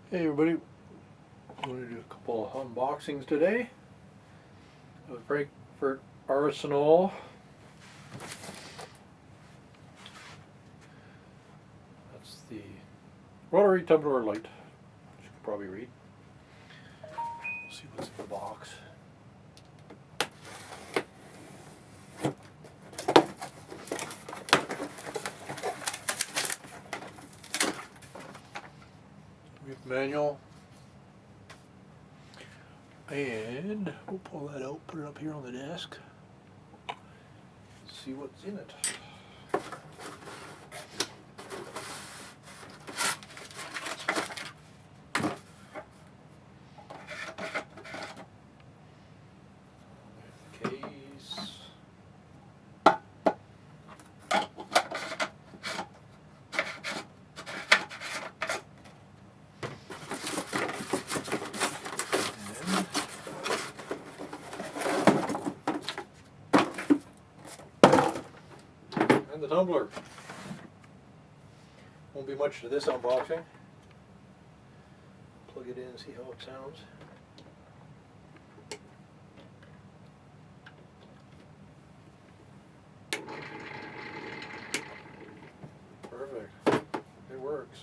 Hey everybody, I'm going to do a couple of unboxings today of Frankford Arsenal. That's the Rotary Tumbler light, which you can probably read. We'll see what's in the box. We have manual, and we'll pull that out, put it up here on the desk, see what's in it. Case. And the tumbler. Won't be much to this unboxing. Plug it in and see how it sounds. Perfect. It works.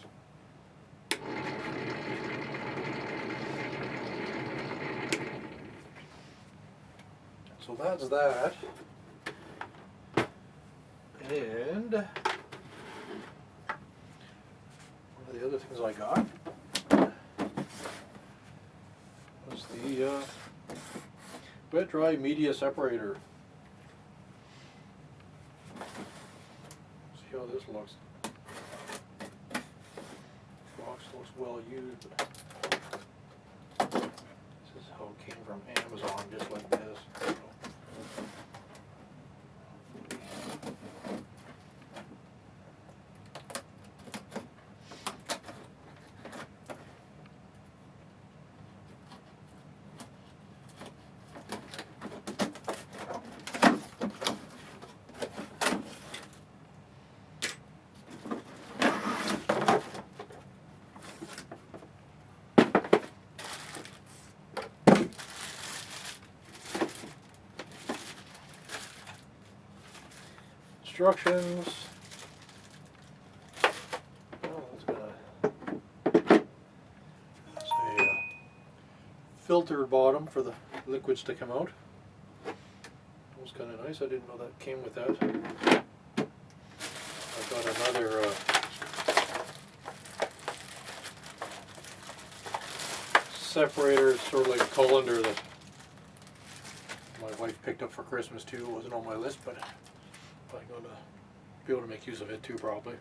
So that's that. And one of the other things I got was the wet dry media separator. See how this looks. Box looks well used. This is how it came from Amazon, just like this. Instructions. Oh, it's got a filter bottom for the liquids to come out. That was kind of nice. I didn't know that came with that. I've got another separator, sort of like a colander that my wife picked up for Christmas too. It wasn't on my list, but I'm going to be able to make use of it too, probably.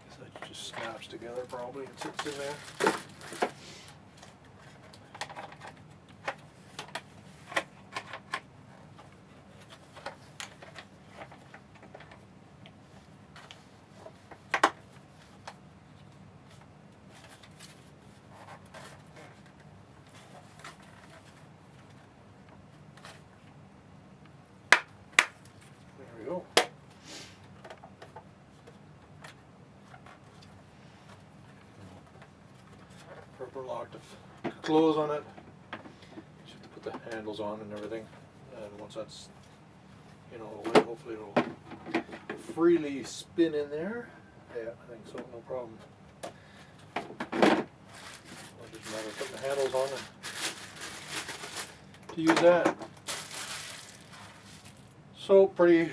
Guess that just snaps together probably and sits in there. There we go. Proper lock to close on it. Just have to put the handles on and everything. And once that's, away, hopefully it'll freely spin in there. Yeah, I think so, no problem. I'll just matter of putting the handles on and to use that. So pretty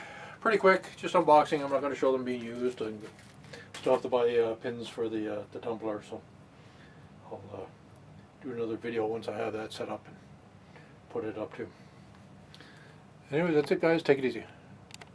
quick, just unboxing. I'm not going to show them being used. I still have to buy pins for the tumbler, so I'll do another video once I have that set up and put it up too. Anyway, that's it guys, take it easy.